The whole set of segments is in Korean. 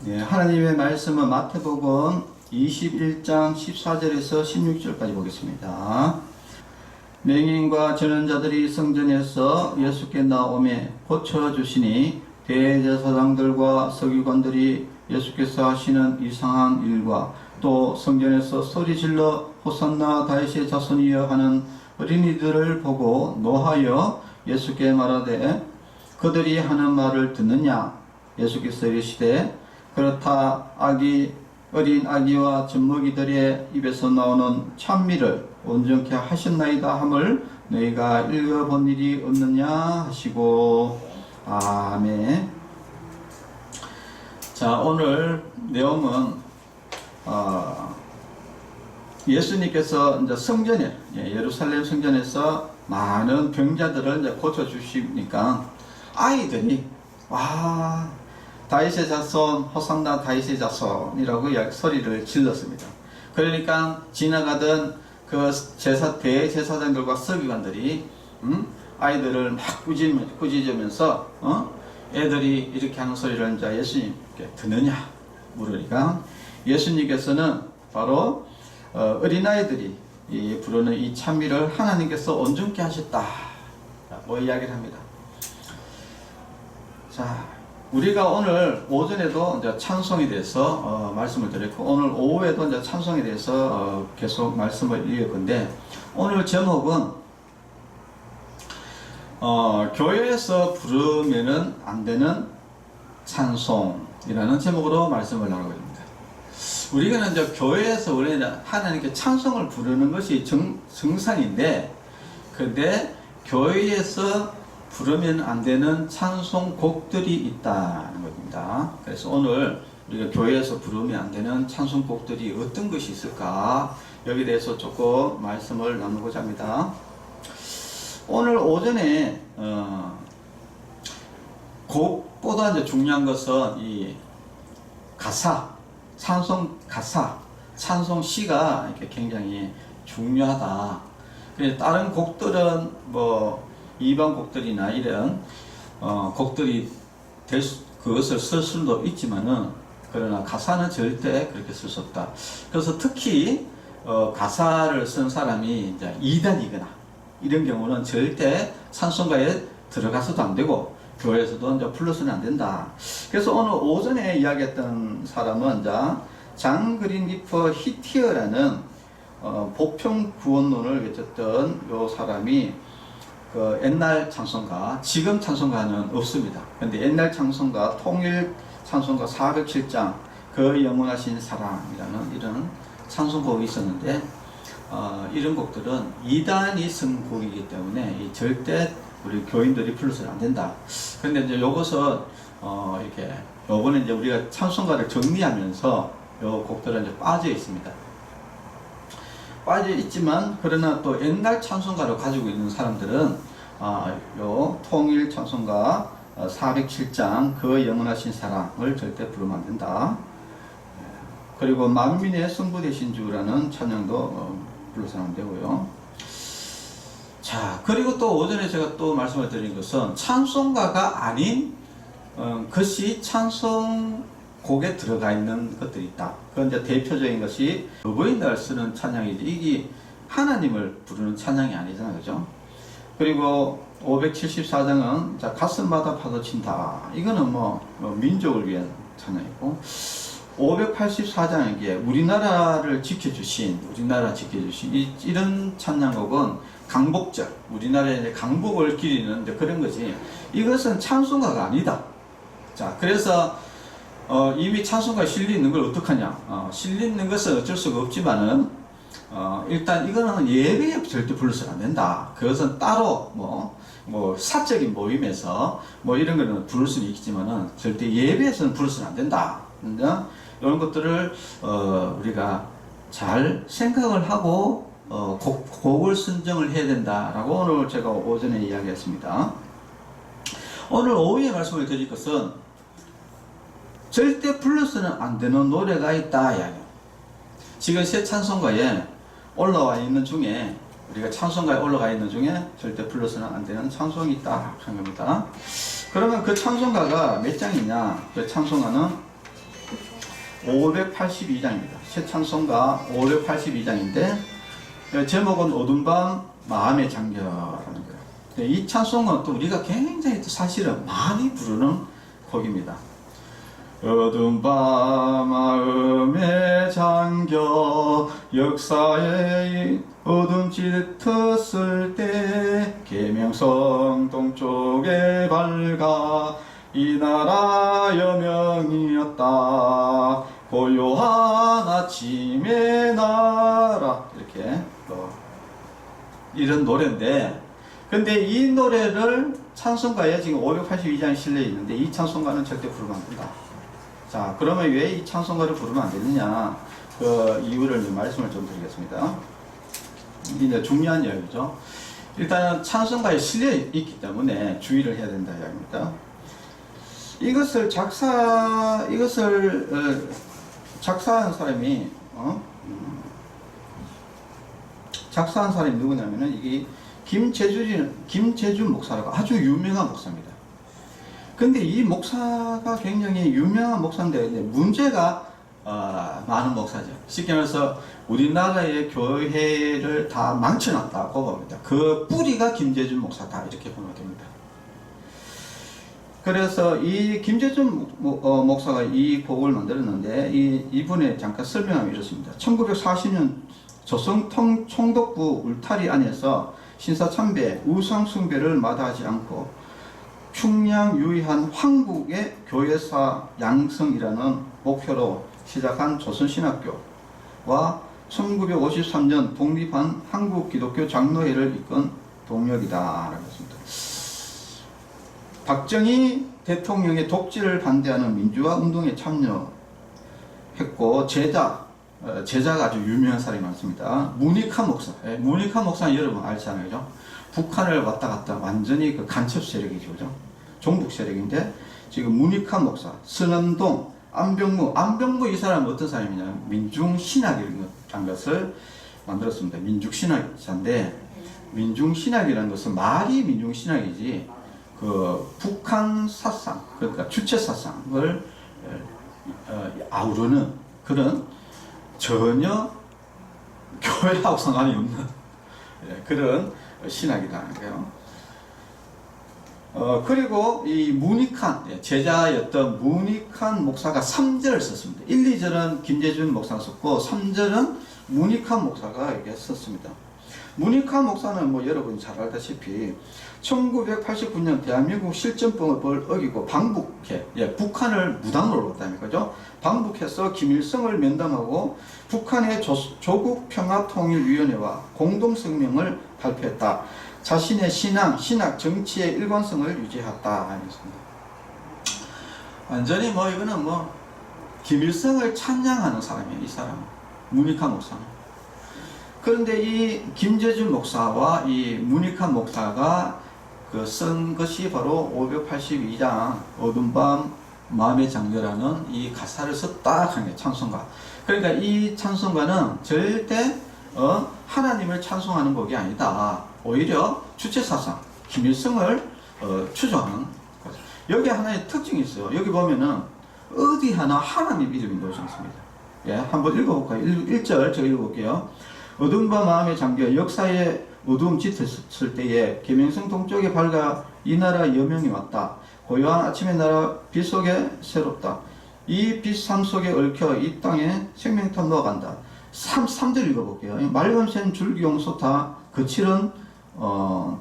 네, 하나님의 말씀은 마태복음 21장 14절에서 16절까지 보겠습니다. 맹인과 전원자들이 성전에서 예수께 나오매 고쳐주시니 대제사장들과 서기관들이 예수께서 하시는 이상한 일과 또 성전에서 소리질러 호산나 다윗의 자손이여 하는 어린이들을 보고 노하여 예수께 말하되 그들이 하는 말을 듣느냐. 예수께서 이르시되 그렇다 어린 아기와 젖먹이들의 입에서 나오는 찬미를 온전케 하셨나이다 함을 너희가 읽어본 일이 없느냐 하시고. 아멘. 자, 오늘 내용은 예수님께서 이제 성전에, 예루살렘 성전에서 많은 병자들을 이제 고쳐 주시니까 아이들이 다윗의 자손, 호산나 다윗의 자손이라고 소리를 질렀습니다. 그러니까 지나가던 그 대제사장들과 서기관들이 아이들을 막 꾸짖으면서 애들이 이렇게 하는 소리를 이제 예수님께 듣느냐 물으니까 예수님께서는 바로 어린아이들이 부르는 이 찬미를 하나님께서 온전케 하셨다고 이야기를 합니다. 자, 우리가 오늘 오전에도 이제 찬송에 대해서 말씀을 드렸고 오늘 오후에도 이제 찬송에 대해서 계속 말씀을 읽을 건데 오늘 제목은 교회에서 부르면은 안 되는 찬송이라는 제목으로 말씀을 나누고 있습니다. 우리가 이제 교회에서 원래는 하나님께 찬송을 부르는 것이 정상인데, 그런데 교회에서 부르면 안 되는 찬송곡들이 있다는 겁니다. 그래서 오늘 우리가 교회에서 부르면 안 되는 찬송곡들이 어떤 것이 있을까, 여기에 대해서 조금 말씀을 나누고자 합니다. 오늘 오전에 곡보다 이제 중요한 것은 이 가사, 찬송 가사, 찬송 시가 이렇게 굉장히 중요하다. 그래서 다른 곡들은 뭐 이방 곡들이나 이런 곡들이 그것을 쓸 수도 있지만은, 그러나 가사는 절대 그렇게 쓸 수 없다. 그래서 특히 가사를 쓴 사람이 이제 이단이거나 이런 경우는 절대 찬송가에 들어가서도 안 되고 교회에서도 이제 불러서는 안 된다. 그래서 오늘 오전에 이야기했던 사람은 이제 장 그린리퍼 히티어라는 보편 구원론을 외쳤던 요 사람이 그 옛날 찬송가, 지금 찬송가는 없습니다. 근데 옛날 찬송가, 통일 찬송가 407장, 그 영원하신 사랑이라는 이런 찬송곡이 있었는데, 이런 곡들은 이단이 쓴 곡이기 때문에 절대 우리 교인들이 불러서는 안 된다. 근데 이제 요것은, 이렇게, 요번에 이제 우리가 찬송가를 정리하면서 요 곡들은 이제 빠져 있습니다. 빠져 있지만, 그러나 또 옛날 찬송가를 가지고 있는 사람들은 요 통일 찬송가 407장 그 영원하신 사랑을 절대 부르면 안 된다. 그리고 만민의 성부 되신 주라는 찬양도 불러서는 안 되고요. 자, 그리고 또 오전에 제가 또 말씀을 드린 것은 찬송가가 아닌 것이 찬송곡에 들어가 있는 것들이 있다. 그건 이제 대표적인 것이 어버이날 쓰는 찬양이지, 이게 하나님을 부르는 찬양이 아니잖아요. 그죠? 그리고 574장은 자, 가슴마다 파도친다. 이거는 뭐 민족을 위한 찬양이고, 584장에 우리나라를 지켜주신 이런 찬양곡은 강복절, 우리나라의 강복을 기리는 그런 거지, 이것은 찬송가가 아니다. 자, 그래서 이미 찬송가에 실려 있는 걸 어떡하냐. 실려 있는 것은 어쩔 수가 없지만은 일단 이거는 예배에 절대 불러서는 안 된다. 그것은 따로 뭐 사적인 모임에서 뭐 이런 거는 부를 수는 있겠지만은 절대 예배에서는 불러서는 안 된다. 이런 것들을 우리가 잘 생각을 하고 곡을 선정을 해야 된다라고 오늘 제가 오전에 이야기했습니다. 오늘 오후에 말씀을 드릴 것은 절대 불러서는 안 되는 노래가 있다 이야기예요. 지금 새 찬송가에 올라와 있는 중에, 우리가 찬송가에 올라가 있는 중에 절대 불러서는 안 되는 찬송이 있다 하는 겁니다. 그러면 그 찬송가가 몇 장이냐? 그 찬송가는 582장입니다. 새 찬송가 582장인데 제목은 어두운 밤 마음의 장겨라는 거예요. 이 찬송은 또 우리가 굉장히 또 사실은 많이 부르는 곡입니다. 어두운 밤 마음에 잠겨 역사의 어둠 짙었을 때 계명성 동쪽에 밝아 이 나라 여명이었다 고요한 아침의 나라 이렇게 이런 노래인데 근데 이 노래를 찬송가에 지금 582장에 실려 있는데 이 찬송가는 절대 부르면 안 된다. 자, 그러면 왜 이 찬송가를 부르면 안 되느냐? 그 이유를 말씀을 좀 드리겠습니다. 이게 중요한 이야기죠. 일단 찬송가에 실려 있기 때문에 주의를 해야 된다 이야기입니다. 이것을 작사한 사람이 작사한 사람이 누구냐면은 이게 김재준 목사라고 아주 유명한 목사입니다. 근데 이 목사가 굉장히 유명한 목사인데 문제가 많은 목사죠. 쉽게 말해서 우리나라의 교회를 다 망쳐놨다고 봅니다. 그 뿌리가 김재준 목사다 이렇게 보면 됩니다. 그래서 이 김재준 목사가 이 곡을 만들었는데 이분의 잠깐 설명하면 이렇습니다. 1940년 조선 총독부 울타리 안에서 신사참배, 우상숭배를 마다하지 않고 충량유의한 황국의 교회사 양성이라는 목표로 시작한 조선신학교와 1953년 독립한 한국기독교 장로회를 이끈 동력이다 라고 했습니다. 박정희 대통령의 독재를 반대하는 민주화 운동에 참여했고 제자가 아주 유명한 사람이 많습니다. 문익환 목사. 문익환 목사는 여러분 알잖아요. 그죠? 북한을 왔다 갔다 완전히 그 간첩 세력이죠. 그죠? 종북 세력인데 지금 문익환 목사, 선암동, 안병무 이 사람은 어떤 사람이냐? 민중신학이라는 것을 만들었습니다. 민중신학자인데 민중신학이라는 것은 말이 민중신학이지 그 북한 사상, 그러니까 주체 사상을 아우르는 그런 전혀 교회하고 상관이 없는 그런 신학이라는 거예요. 그리고 이 문익환, 제자였던 문익환 목사가 3절을 썼습니다. 1, 2절은 김재준 목사가 썼고 3절은 문익환 목사가 이렇게 썼습니다. 문익환 목사는 뭐 여러분이 잘 알다시피 1989년 대한민국 실전법을 어기고 방북해, 북한을 무당으로 갔다는 거죠. 방북해서 김일성을 면담하고 북한의 조국평화통일위원회와 공동성명을 발표했다. 자신의 신학, 정치의 일관성을 유지했다. 하였습니다. 완전히 뭐 이거는 뭐 김일성을 찬양하는 사람이에요. 이 사람은 문익환 목사는. 그런데 이 김재준 목사와 이 문익환 목사가 쓴 것이 바로 582장 어두운 밤 마음의 장려라는 이 가사를 썼다 하는 게 찬송가. 그러니까 이 찬송가는 절대 하나님을 찬송하는 곡이 아니다. 오히려 주체사상, 김일성을 추종하는 거죠. 여기 하나의 특징이 있어요. 여기 보면은 어디 하나 하나님 이름이 놓여져 있습니다. 예, 한번 읽어볼까요? 1절 제가 읽어볼게요. 어두운 밤 마음에 잠겨 역사의 어두움 짙었을 때에 계명성 동쪽에 밝아 이 나라 여명이 왔다. 고요한 아침의 나라 빛 속에 새롭다. 이 빛 삶 속에 얽혀 이 땅에 생명탄 넣어간다. 3절 읽어볼게요. 맑음 샌 줄기 용솟아 거칠은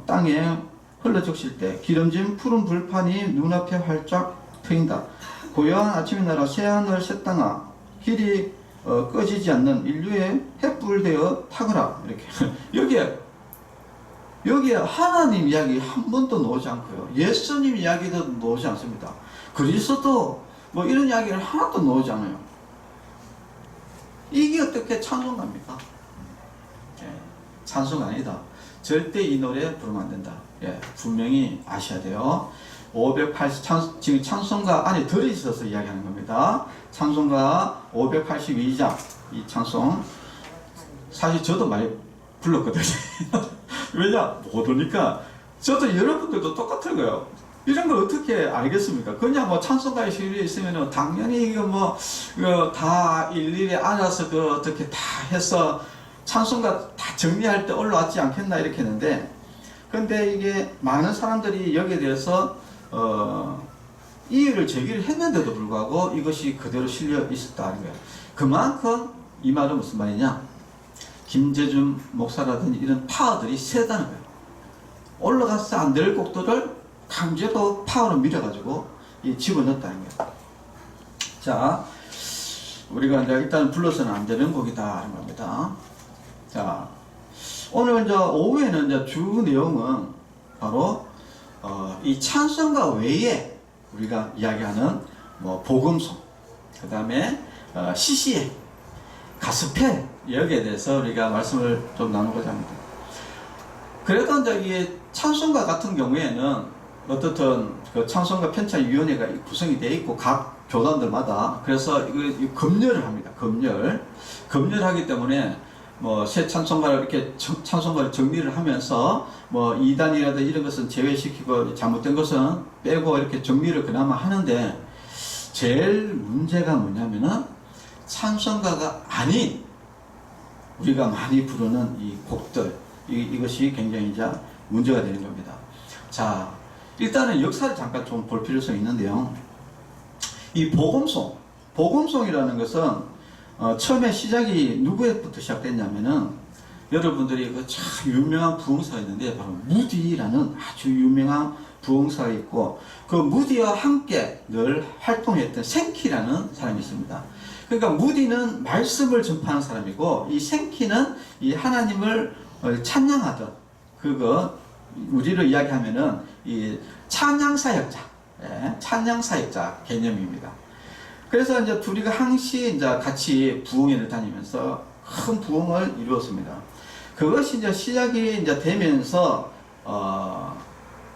땅에 흘러적실 때 기름진 푸른 불판이 눈앞에 활짝 트인다. 고요한 아침의 나라 새하늘 새땅아 길이 꺼지지 않는 인류의 횃불 되어 타거라. 이렇게 여기에 하나님 이야기 한 번도 나오지 않고요. 예수님 이야기도 나오지 않습니다. 그리스도 뭐 이런 이야기를 하나도 나오지 않아요. 이게 어떻게 찬송가입니까? 찬송 아니다. 절대 이 노래 부르면 안 된다. 분명히 아셔야 돼요. 580 지금 찬송가 안에 들어있어서 이야기하는 겁니다. 찬송가 582장 이 찬송 사실 저도 많이 불렀거든요. 왜냐? 못 오니까 저도 여러분들도 똑같은 거예요. 이런 걸 어떻게 알겠습니까? 그냥 뭐 찬송가에 실려 있으면은 당연히 이거 뭐 다 일일이 알아서 그 어떻게 다 해서 찬송가 다 정리할 때 올라왔지 않겠나 이렇게 했는데, 근데 이게 많은 사람들이 여기에 대해서 이의를 제기를 했는데도 불구하고 이것이 그대로 실려 있었다는 거예요. 그만큼 이 말은 무슨 말이냐? 김재준 목사라든지 이런 파워들이 세다는 거예요. 올라가서 안 될 곡들을 강제로 파워로 밀어가지고 집어넣었다는 거예요. 자, 우리가 이제 일단 불러서는 안 되는 곡이다 하는 겁니다. 자, 오늘 이제 오후에는 이제 주 내용은 바로 이 찬송가 외에 우리가 이야기하는 뭐 복음송, 그 다음에 CCM, 가스펠, 여기에 대해서 우리가 말씀을 좀 나누고자 합니다. 그래도 이제 이 찬송가 같은 경우에는 어떻든 그 찬송가 편찬위원회가 구성이 되어 있고 각 교단들마다, 그래서 이거 검열을 합니다. 검열하기 때문에 뭐 새 찬송가를 이렇게 찬송가를 정리를 하면서 뭐 2단이라든지 이런 것은 제외시키고 잘못된 것은 빼고 이렇게 정리를 그나마 하는데, 제일 문제가 뭐냐면은 찬송가가 아닌 우리가 많이 부르는 이 곡들, 이것이 굉장히 이제 문제가 되는 겁니다. 자, 일단은 역사를 잠깐 좀 볼 필요성이 있는데요. 이 복음송이라는 것은 처음에 시작이 누구에부터 시작됐냐면은, 여러분들이 그 참 유명한 부흥사가 있는데 바로 무디라는 아주 유명한 부흥사가 있고, 그 무디와 함께 늘 활동했던 생키라는 사람이 있습니다. 그러니까 무디는 말씀을 전파하는 사람이고, 이 생키는 이 하나님을 찬양하던, 그거 우리로 이야기하면은 이 찬양사역자, 찬양사역자 개념입니다. 그래서 이제 둘이가 항시 이제 같이 부흥회를 다니면서 큰 부흥을 이루었습니다. 그것이 이제 시작이 이제 되면서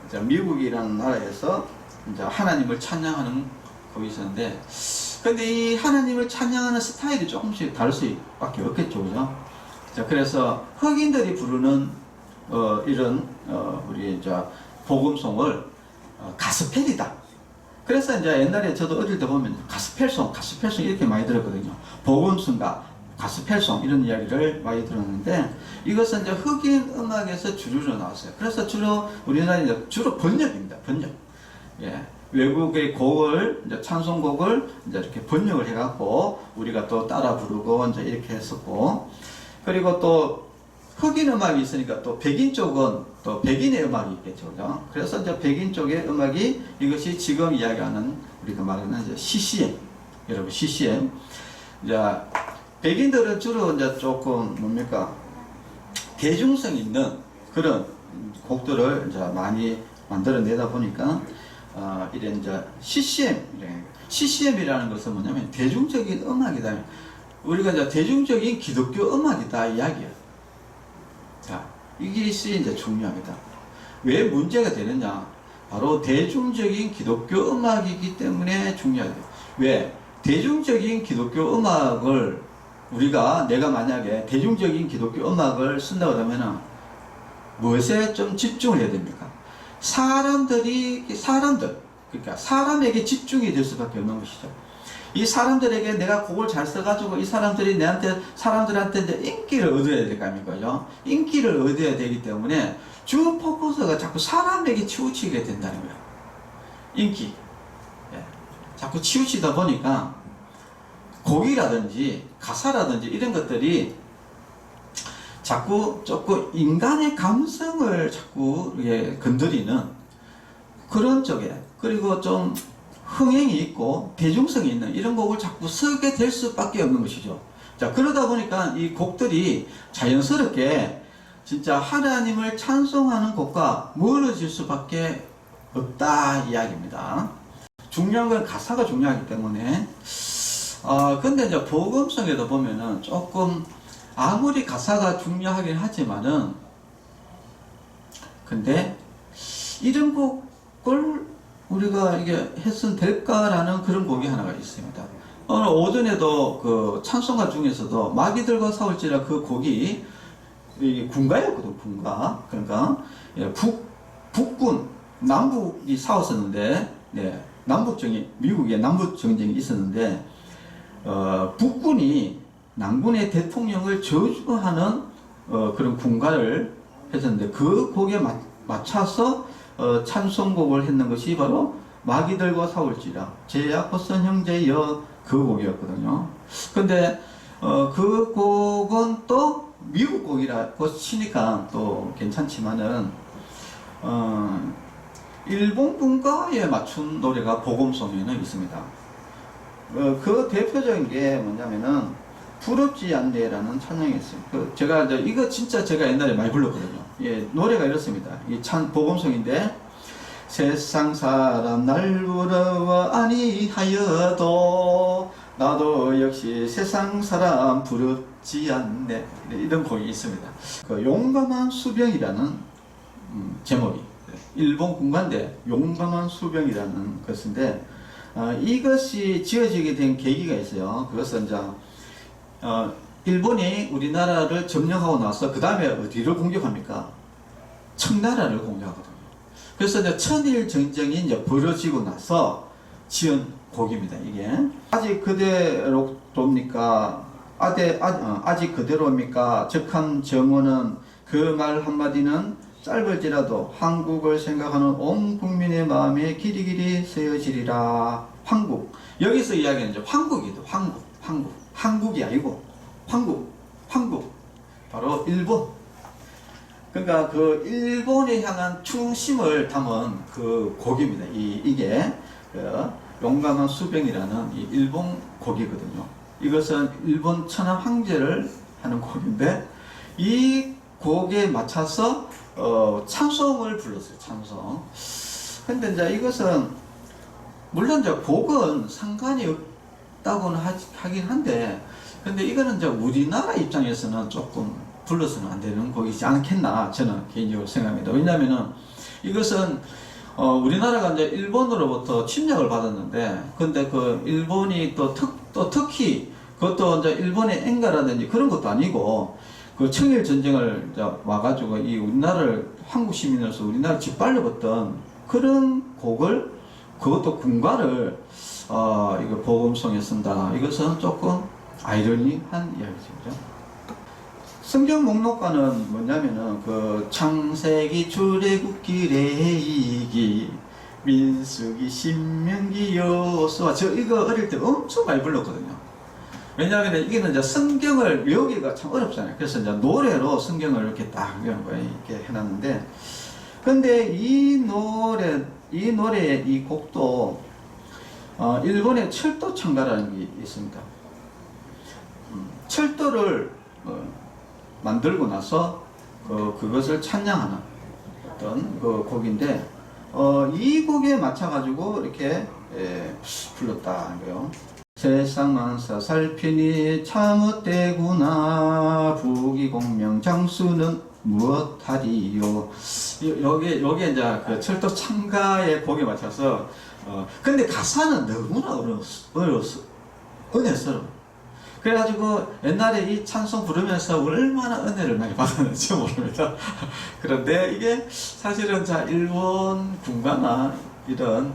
이제 미국이라는 나라에서 이제 하나님을 찬양하는 곡이 있었는데, 근데 이 하나님을 찬양하는 스타일이 조금씩 다를 수밖에 없겠죠, 그죠? 자, 그래서 흑인들이 부르는 이런 우리 이제 복음송을 가스펠이다. 그래서 이제 옛날에 저도 어릴 때 보면 가스펠송 이렇게 많이 들었거든요. 복음송가, 가스펠송 이런 이야기를 많이 들었는데, 이것은 이제 흑인 음악에서 주류로 나왔어요. 그래서 주로 우리나라에 이제 주로 번역입니다. 번역. 예. 외국의 곡을, 이제 찬송곡을 이제 이렇게 번역을 해갖고 우리가 또 따라 부르고 이제 이렇게 했었고, 그리고 또 흑인 음악이 있으니까 또 백인 쪽은 또 백인의 음악이 있겠죠. 그죠? 그래서 이제 백인 쪽의 음악이 이것이 지금 이야기하는 우리가 말하는 이제 CCM. 여러분, CCM. 이제 백인들은 주로 이제 조금 뭡니까? 대중성 있는 그런 곡들을 이제 많이 만들어내다 보니까 이런 이제 CCM이라는 것은 뭐냐면 대중적인 음악이다. 우리가 이제 대중적인 기독교 음악이다 이야기야. 자, 이것이 이제 중요합니다. 왜 문제가 되느냐? 바로 대중적인 기독교 음악이기 때문에 중요하죠. 왜? 대중적인 기독교 음악을 내가 만약에 대중적인 기독교 음악을 쓴다고 하면은 무엇에 좀 집중을 해야 됩니까? 그러니까 사람에게 집중이 될 수밖에 없는 것이죠. 이 사람들에게 내가 곡을 잘 써가지고 이 사람들이 사람들한테 이제 인기를 얻어야 될 거 아닙니까? 인기를 얻어야 되기 때문에 주 포커스가 자꾸 사람에게 치우치게 된다는 거예요. 인기. 예. 자꾸 치우치다 보니까 곡이라든지 가사라든지 이런 것들이 자꾸 조금 인간의 감성을 자꾸 건드리는 그런 쪽에, 그리고 좀 흥행이 있고 대중성이 있는 이런 곡을 자꾸 쓰게 될 수밖에 없는 것이죠. 자, 그러다 보니까 이 곡들이 자연스럽게 진짜 하나님을 찬송하는 곡과 멀어질 수밖에 없다 이야기입니다. 중요한 건 가사가 중요하기 때문에. 근데 이제 복음성에도 보면은 조금 아무리 가사가 중요하긴 하지만은, 근데 이런 곡을 우리가 이게 했으면 될까라는 그런 곡이 하나가 있습니다. 오늘 오전에도 그 찬송가 중에서도 마귀들과 싸울지라 그 곡이 군가였거든, 군가. 그러니까 북군, 남북이 싸웠었는데, 네, 미국의 남북 전쟁이 있었는데, 북군이 남군의 대통령을 저주하는 그런 군가를 했었는데, 그 곡에 맞춰서 찬송곡을 했는 것이 바로 마귀들과 싸울지라 제 아포선 형제여, 그 곡이었거든요. 근데 그 곡은 또 미국 곡이라고 치니까 또 괜찮지만은 일본 군가에 맞춘 노래가 복음송에는 있습니다. 그 대표적인 게 뭐냐면은 부럽지 않네라는 찬양이 있어요. 제가 이거 진짜 제가 옛날에 많이 불렀거든요. 예, 노래가 이렇습니다. 이 복음송인데, 세상 사람 날 부러워 아니하여도 나도 역시 세상 사람 부럽지 않네, 이런 곡이 있습니다. 용감한 수병이라는 제목이 일본 군가인데 용감한 수병이라는 것인데, 이것이 지어지게 된 계기가 있어요. 그것은 이제 일본이 우리나라를 점령하고 나서 그 다음에 어디를 공격합니까? 청나라를 공격하거든요. 그래서 이제 천일 전쟁이 이제 벌어지고 나서 지은 곡입니다. 이게 아직 그대로입니까? 아직 그대로입니까? 적한 정원은 그 말 한마디는 짧을지라도 한국을 생각하는 온 국민의 마음에 길이길이 세어지리라. 황국. 여기서 이야기하는 이제 황국이죠. 한국이 아니고 황국. 바로 일본. 그러니까 그 일본에 향한 충심을 담은 그 곡입니다. 이게 용감한 수병이라는 이 일본 곡이거든요. 이것은 일본 천황 황제를 하는 곡인데, 이 곡에 맞춰서 찬송을 불렀어요. 찬송. 근데 이제 이것은 물론 이제 곡은 상관이 없다고는 하긴 한데, 근데 이거는 이제 우리나라 입장에서는 조금 불러서는 안 되는 곡이지 않겠나, 저는 개인적으로 생각합니다. 왜냐면은 이것은 우리나라가 이제 일본으로부터 침략을 받았는데, 근데 그 일본이 또 특히 그것도 이제 일본의 엔가라든지 그런 것도 아니고, 그 청일 전쟁을 이제 와가지고 이 우리나라를, 한국 시민으로서 우리나라를 짓밟았던 그런 곡을, 그것도 군가를 이거 복음송에 쓴다. 이것은 조금 아이러니한 이야기죠. 성경 목록과는 뭐냐면은 그 창세기, 출애굽기, 레위기, 민수기, 신명기, 여호수아, 저 이거 어릴 때 엄청 많이 불렀거든요. 왜냐하면 이게는 이제 성경을 외우기가 참 어렵잖아요. 그래서 이제 노래로 성경을 이렇게 딱 이렇게 해놨는데, 근데 이 노래의 이 곡도 일본의 철도 창가라는 게 있습니다. 철도를 만들고 나서 그것을 찬양하는 어떤 그 곡인데, 이 곡에 맞춰가지고 이렇게 불렀다는 거예요. 세상 만사 살피니 참헛되구나, 부귀공명 장수는 무엇하리요. 여기에 이제 그 철도 창가의 곡에 맞춰서, 근데 가사는 너무나 어려웠어. 은혜스러워. 그래가지고 옛날에 이 찬송 부르면서 얼마나 은혜를 많이 받았는지 모릅니다. 그런데 이게 사실은 일본 군가나 이런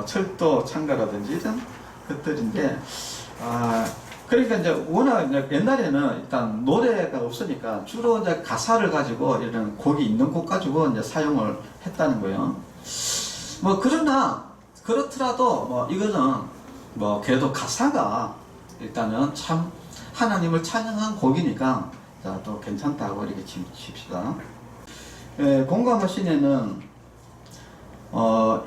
철도 창가라든지 이런 것들인데, 그러니까 이제 워낙 이제 옛날에는 일단 노래가 없으니까 주로 이제 가사를 가지고 이런 곡이 있는 곡 가지고 이제 사용을 했다는 거예요. 뭐 그렇더라도 뭐 이거는 뭐 그래도 가사가 일단은 참 하나님을 찬양한 곡이니까 또 괜찮다고 이렇게 칩시다. 공감하시네는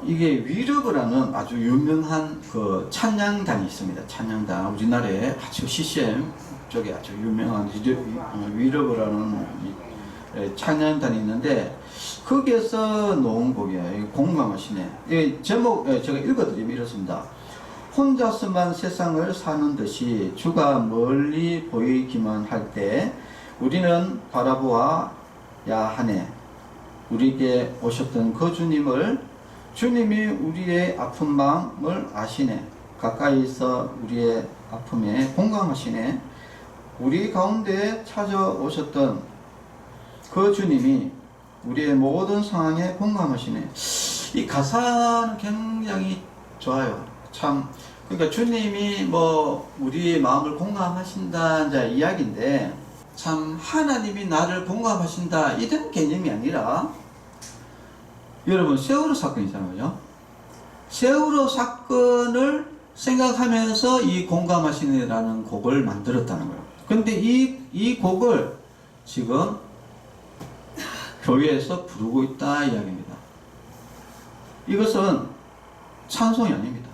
이게 위러브라는 아주 유명한 그 찬양단이 있습니다. 찬양단, 우리나라에 아주 CCM 쪽에 아주 유명한 위러브라는 찬양단이 있는데, 거기에서 놓은 곡이에요. 공감하시네. 이 제목 제가 읽어드리면 이렇습니다. 혼자서만 세상을 사는 듯이 주가 멀리 보이기만 할 때 우리는 바라보아야 하네. 우리에게 오셨던 그 주님이 우리의 아픈 마음을 아시네. 가까이서 우리의 아픔에 공감하시네. 우리 가운데 찾아오셨던 그 주님이 우리의 모든 상황에 공감하시네. 이 가사는 굉장히 좋아요. 참, 그러니까 주님이 뭐 우리의 마음을 공감하신다 이제 이야기인데, 참 하나님이 나를 공감하신다 이런 개념이 아니라, 여러분 세월호 사건이잖아요. 세월호 사건을 생각하면서 이 공감하시네라는 곡을 만들었다는 거예요. 근데 이 곡을 지금 교회에서 부르고 있다 이야기입니다. 이것은 찬송이 아닙니다.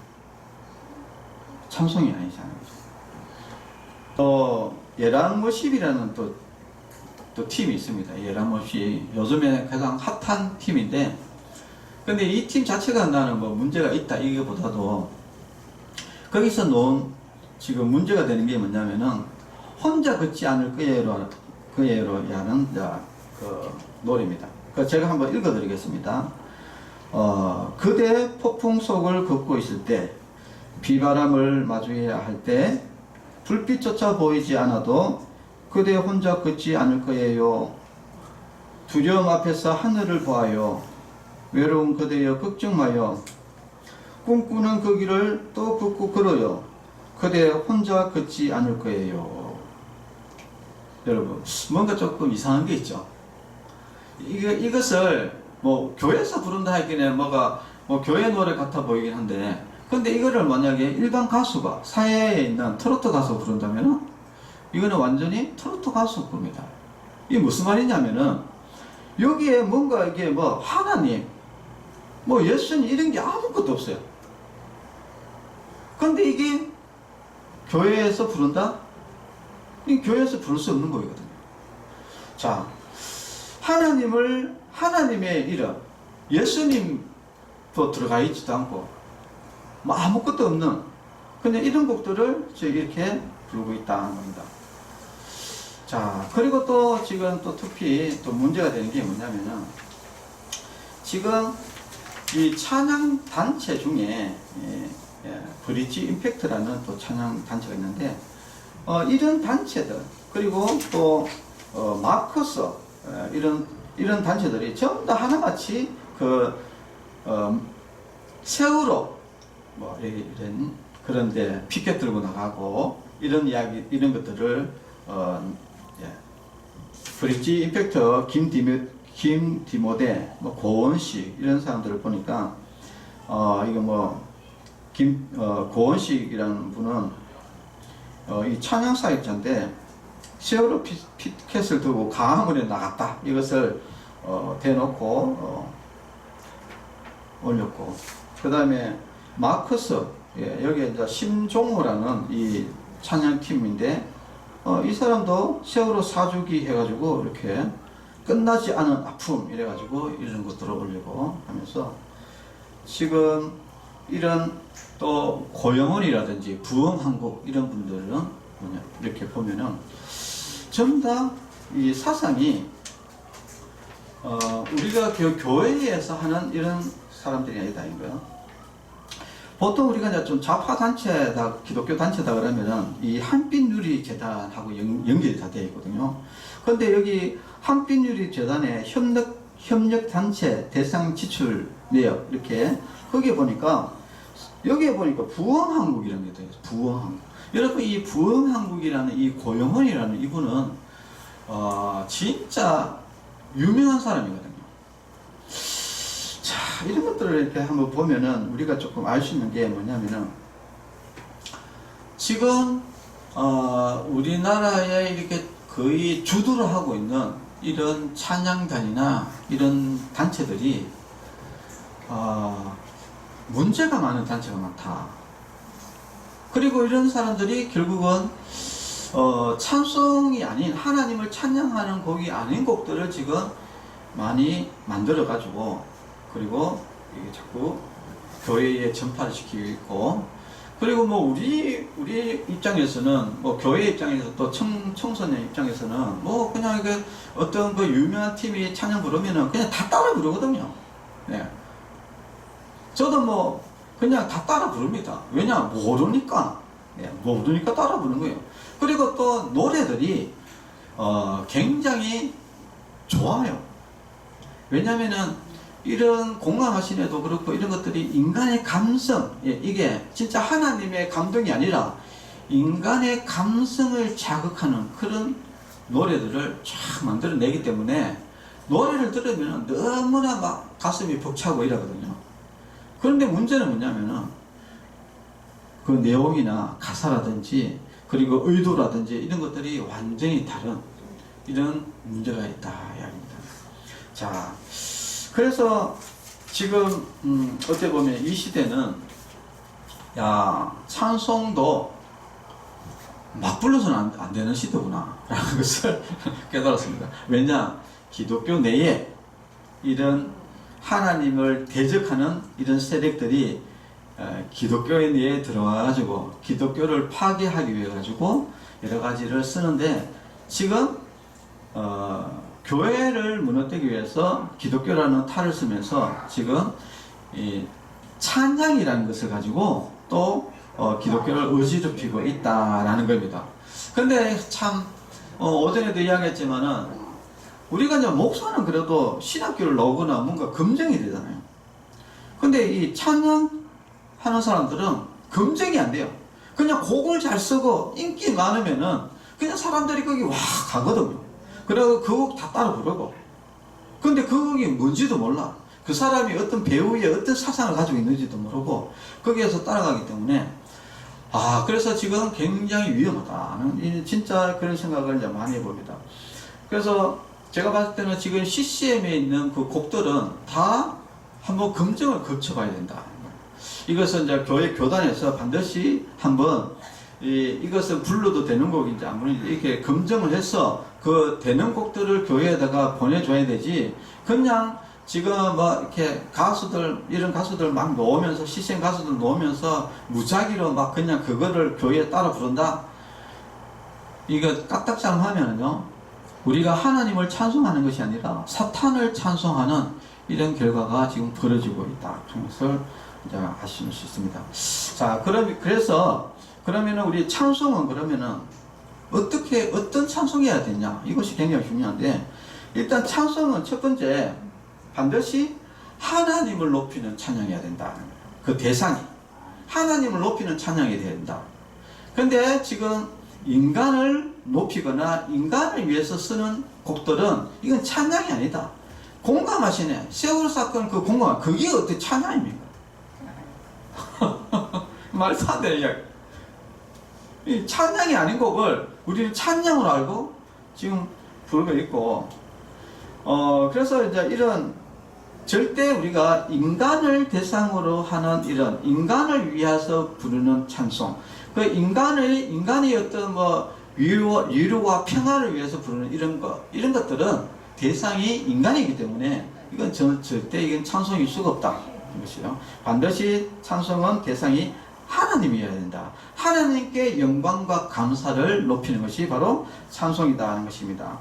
찬송이 아니잖아요. 또 예람워십이라는 또 팀이 있습니다. 예람워십 요즘에 가장 핫한 팀인데, 근데 이 팀 자체가 나는 뭐 문제가 있다 이거보다도 거기서 놓은 지금 문제가 되는 게 뭐냐면은 혼자 걷지 않을 거예요라는 그 노래입니다. 그 제가 한번 읽어드리겠습니다. 그대 폭풍 속을 걷고 있을 때, 비바람을 마주해야 할 때, 불빛조차 보이지 않아도 그대 혼자 걷지 않을 거예요. 두려움 앞에서 하늘을 보아요. 외로운 그대여 걱정 마요. 꿈꾸는 그 길을 또 걷고 걸어요. 그대 혼자 걷지 않을 거예요. 여러분, 뭔가 조금 이상한 게 있죠. 이것을 뭐 교회에서 부른다 하기에는 뭐가 뭐 교회 노래 같아 보이긴 한데, 근데 이거를 만약에 일반 가수가 사회에 있는 트로트 가수 부른다면은 이거는 완전히 트로트 가수 부릅니다. 이게 무슨 말이냐면은 여기에 뭔가 이게 뭐 하나님, 뭐 예수님 이런 게 아무것도 없어요. 근데 이게 교회에서 부른다? 이 교회에서 부를 수 없는 거거든요. 자, 하나님의 이름, 예수님도 들어가 있지도 않고, 뭐 아무것도 없는, 그냥 이런 곡들을 이렇게 부르고 있다는 겁니다. 자, 그리고 또 지금 또 특히 또 문제가 되는 게 뭐냐면은, 지금 이 찬양 단체 중에, 브릿지 임팩트라는 또 찬양 단체가 있는데, 이런 단체들, 그리고 또, 마커스, 이런 단체들이 전부 다 하나같이 세월호, 뭐, 이런, 그런데 피켓 들고 나가고, 이런 이야기, 이런 것들을, 브릿지 임팩트, 김디모데, 뭐, 고원식, 이런 사람들을 보니까, 이거 뭐, 고원식이라는 분은, 이 찬양 사역자인데, 세월호 피켓을 두고 강화문에 나갔다. 이것을, 대놓고, 올렸고. 그 다음에, 마커스, 여기에 이제 심종호라는 이 찬양팀인데, 이 사람도 세월호 사주기 해가지고, 이렇게, 끝나지 않은 아픔, 이래가지고, 이런 것들을 올리고 하면서, 지금, 이런, 또, 고영원이라든지, 부흥한국, 이런 분들은, 뭐냐, 이렇게 보면은, 전부 다 이 사상이 우리가 교회에서 하는 이런 사람들이 아니다 이거요. 보통 우리가 이제 좀 좌파 단체다, 기독교 단체다 그러면은 이 한빛누리 재단하고 연결이 다 되어 있거든요. 그런데 여기 한빛누리 재단의 협력 단체 대상 지출 내역 이렇게 거기에 보니까 여기에 보니까 부흥한국이라는 게 되어 있어요. 부흥한국. 여러분 이 부흥한국이라는 이 고영원이라는 이분은 진짜 유명한 사람이거든요. 자, 이런 것들을 이렇게 한번 보면은 우리가 조금 알 수 있는 게 뭐냐면은 지금 우리나라에 이렇게 거의 주도를 하고 있는 이런 찬양단이나 이런 단체들이 문제가 많은 단체가 많다. 그리고 이런 사람들이 결국은 찬송이 아닌 하나님을 찬양하는 곡이 아닌 곡들을 지금 많이 만들어 가지고 그리고 이게 자꾸 교회에 전파를 시키고 있고, 그리고 뭐 우리 입장에서는 뭐 교회 입장에서 또 청소년 입장에서는 뭐 그냥 그 어떤 그 유명한 팀이 찬양 부르면은 그냥 다 따라 부르거든요. 네. 저도 뭐 그냥 다 따라 부릅니다. 왜냐? 모르니까. 네, 모르니까 따라 부르는 거예요. 그리고 또 노래들이 굉장히 좋아요. 왜냐면은 이런 공감하시네도 그렇고 이런 것들이 인간의 감성, 이게 진짜 하나님의 감동이 아니라 인간의 감성을 자극하는 그런 노래들을 쫙 만들어내기 때문에 노래를 들으면 너무나 막 가슴이 벅차고 이러거든요. 그런데 문제는 뭐냐면은 그 내용이나 가사라든지 그리고 의도라든지 이런 것들이 완전히 다른 이런 문제가 있다 이야기입니다. 자, 그래서 지금 어떻게 보면 이 시대는 찬송도 막 불러서는 안 되는 시대구나 라는 것을 깨달았습니다. 왜냐, 기독교 내에 이런 하나님을 대적하는 이런 세력들이 기독교에 내에 들어와가지고 기독교를 파괴하기 위해 가지고 여러 가지를 쓰는데, 지금 교회를 무너뜨리기 위해서 기독교라는 탈을 쓰면서 지금 이 찬양이라는 것을 가지고 또 기독교를 어지럽히고 있다라는 겁니다. 근데 참 어제도 이야기했지만은 우리가 이제 목사는 그래도 신학교를 나오거나 뭔가 검증이 되잖아요. 근데 이 찬양하는 사람들은 검증이 안 돼요. 그냥 곡을 잘 쓰고 인기 많으면은 그냥 사람들이 거기 와 가거든요. 그래서 그 곡 다 따라 부르고. 근데 그 곡이 뭔지도 몰라. 그 사람이 어떤 배우의 어떤 사상을 가지고 있는지도 모르고 거기에서 따라가기 때문에 그래서 지금 굉장히 위험하다. 진짜 그런 생각을 이제 많이 해봅니다. 그래서 제가 봤을 때는 지금 CCM에 있는 그 곡들은 다 한번 검증을 거쳐봐야 된다. 이것은 이제 교회 교단에서 반드시 한번 이것을 불러도 되는 곡인지 안 부르는지 이렇게 검증을 해서 그 되는 곡들을 교회에다가 보내줘야 되지, 그냥 지금 뭐 이렇게 가수들, 이런 가수들 막 놓으면서, CCM 가수들 놓으면서 무작위로 막 그냥 그거를 교회에 따라 부른다? 이거 까딱장 하면은요, 우리가 하나님을 찬송하는 것이 아니라 사탄을 찬송하는 이런 결과가 지금 벌어지고 있다. 그런 것을 이제 아실 수 있습니다. 자, 그러면은 우리 찬송은 그러면은 어떤 찬송해야 되냐? 이것이 굉장히 중요한데, 일단 찬송은 첫 번째, 반드시 하나님을 높이는 찬양해야 된다. 그 대상이 하나님을 높이는 찬양이 된다. 근데 지금 인간을 높이거나 인간을 위해서 쓰는 곡들은 이건 찬양이 아니다. 공감하시네. 세월호 사건 그 공감, 그게 어떻게 찬양입니까? 말도 안 되는 이야기. 이 찬양이 아닌 곡을 우리는 찬양으로 알고 지금 부르고 있고, 그래서 이제 이런 절대 우리가 인간을 대상으로 하는 이런 인간을 위해서 부르는 찬송, 그 인간의 어떤 뭐 위로와 평화를 위해서 부르는 이런 것들은 대상이 인간이기 때문에 이건 절대 이건 찬송일 수가 없다. 것이요. 반드시 찬송은 대상이 하나님이어야 된다. 하나님께 영광과 감사를 높이는 것이 바로 찬송이다 하는 것입니다.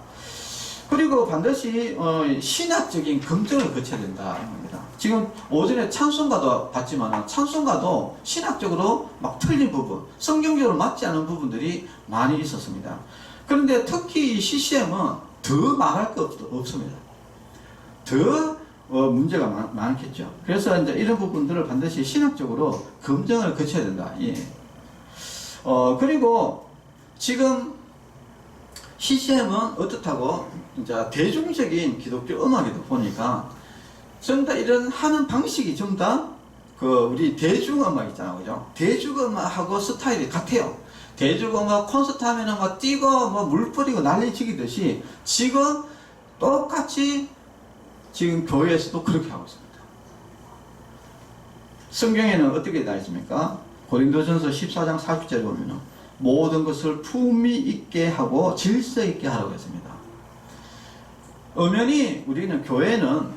그리고 반드시 신학적인 검증을 거쳐야 된다는 겁니다. 지금 오전에 찬송가도 봤지만 찬송가도 신학적으로 막 틀린 부분, 성경적으로 맞지 않은 부분들이 많이 있었습니다. 그런데 특히 CCM은 더 말할 거 없습니다. 더 문제가 많겠죠. 그래서 이제 이런 부분들을 반드시 신학적으로 검증을 거쳐야 된다. 예. 그리고 지금 CCM은 어떻다고 이제 대중적인 기독교 음악에도 보니까 전부 다 이런 하는 방식이 전부 다 우리 대중음악 있잖아요. 그죠? 대중음악하고 스타일이 같아요. 대중음악 콘서트 하면은 막 뛰고 뭐 물 뿌리고 난리 치기듯이 지금 똑같이 지금 교회에서도 그렇게 하고 있습니다. 성경에는 어떻게 되어 있습니까? 고린도전서 14장 40절에 보면은 모든 것을 품위 있게 하고 질서 있게 하라고 했습니다. 엄연히 우리는 교회는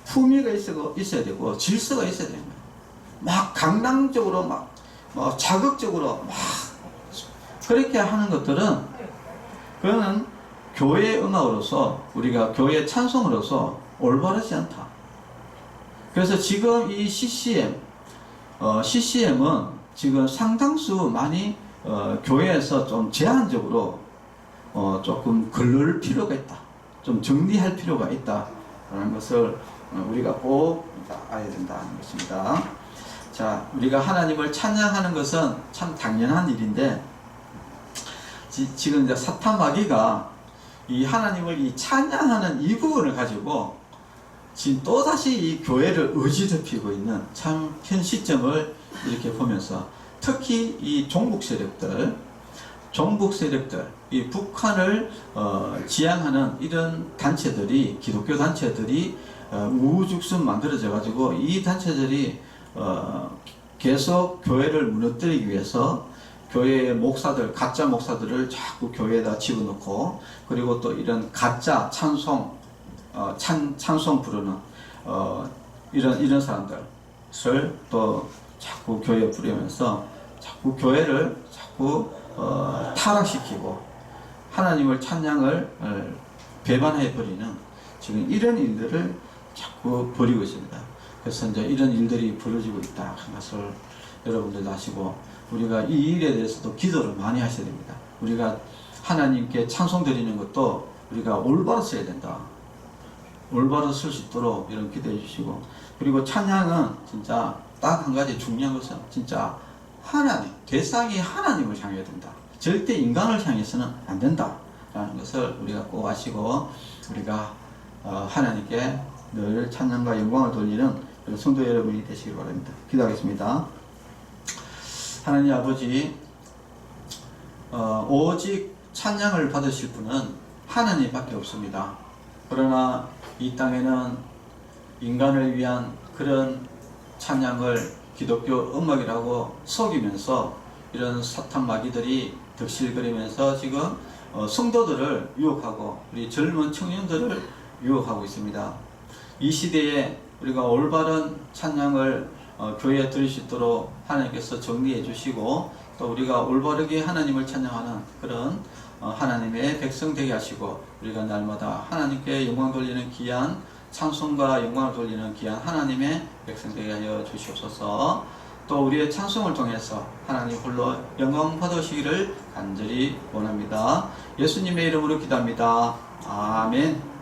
품위가 있어야 되고 질서가 있어야 되는 거예요. 막 강당적으로 막 자극적으로 막 그렇게 하는 것들은 그거는 교회의 음악으로서 우리가 교회의 찬송으로서 올바르지 않다. 그래서 지금 이 CCM은 지금 상당수 많이 교회에서 좀 제한적으로 조금 걸을 필요가 있다. 좀 정리할 필요가 있다라는 것을 우리가 꼭 알아야 된다는 것입니다. 자, 우리가 하나님을 찬양하는 것은 참 당연한 일인데, 지금 이제 사탄 마귀가 이 하나님을 이 찬양하는 이 부분을 가지고 지금 또다시 이 교회를 어지럽히고 있는 참 현 시점을 이렇게 보면서, 특히 이 종북 세력들, 이 북한을 지향하는 이런 단체들이, 기독교 단체들이 우후죽순 만들어져 가지고 이 단체들이 계속 교회를 무너뜨리기 위해서 교회의 목사들, 가짜 목사들을 자꾸 교회에다 집어넣고, 그리고 또 이런 가짜 찬송, 찬송 부르는 이런 사람들을 또 자꾸 교회에 부르면서 자꾸 교회를 자꾸 타락시키고 하나님을 찬양을 배반해 버리는 지금 이런 일들을 자꾸 벌이고 있습니다. 그래서 이제 이런 일들이 벌어지고 있다 하는 것을 여러분들도 아시고, 우리가 이 일에 대해서도 기도를 많이 하셔야 됩니다. 우리가 하나님께 찬송 드리는 것도 우리가 올바로 써야 된다. 올바로 쓸 수 있도록 이런 기도해 주시고, 그리고 찬양은 진짜 딱 한 가지 중요한 것은 진짜 하나님, 대상이 하나님을 향해야 된다. 절대 인간을 향해서는 안 된다 라는 것을 우리가 꼭 아시고, 우리가 하나님께 늘 찬양과 영광을 돌리는 성도 여러분이 되시길 바랍니다. 기도하겠습니다. 하나님 아버지, 오직 찬양을 받으실 분은 하나님밖에 없습니다. 그러나 이 땅에는 인간을 위한 그런 찬양을 기독교 음악이라고 속이면서 이런 사탄 마귀들이 득실거리면서 지금 성도들을 유혹하고 우리 젊은 청년들을 유혹하고 있습니다. 이 시대에 우리가 올바른 찬양을 교회에 드릴 수 있도록 하나님께서 정리해 주시고, 또 우리가 올바르게 하나님을 찬양하는 그런 하나님의 백성 되게 하시고, 우리가 날마다 하나님께 영광 돌리는 귀한 찬송과 영광을 돌리는 귀한 하나님의 백성 되게 하여 주시옵소서. 또 우리의 찬송을 통해서 하나님 홀로 영광 받으시기를 간절히 원합니다. 예수님의 이름으로 기도합니다. 아멘.